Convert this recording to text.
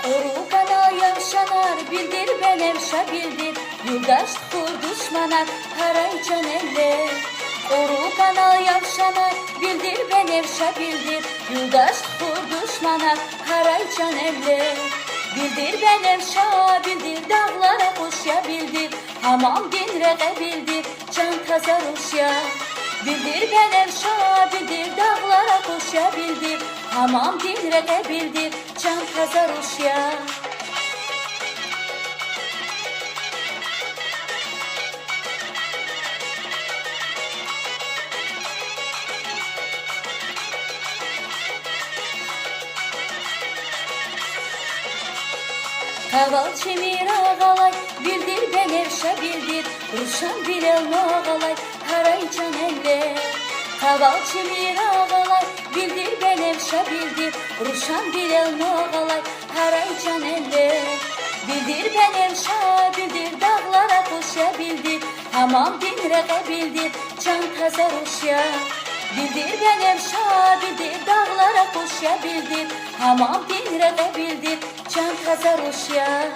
Orukana yavşanar bildir benevşa bildir. Yurdaş kur düşmana haraycan elle. Orukana yavşanar bildir benevşa bildir. Yurdaş kur düşmana haraycan elle. Bildir benevşa bildir dağlara koşya bildir. Hamam dinrege bildir can taza ruşya. Bildir benevşa bildir dağlara koşya bildir. Hamam dinrege bildir can taza ruşya. Kaval çemir ağalay, bildir benevşa bildir. Ruşan bilel ağalay, haraycan elle. Kaval çemir ağalay, bildir benevşa bildir. Ruşan bilel ağalay, haraycan elle. Bildir benevşa bildir, dağlara koşya bildir. Hamam dinrege bildir, can taza ruşya. Bildir benevşa bildir, dağlara koşya bildir. Hamam dinrege bildir, can taza ruşya.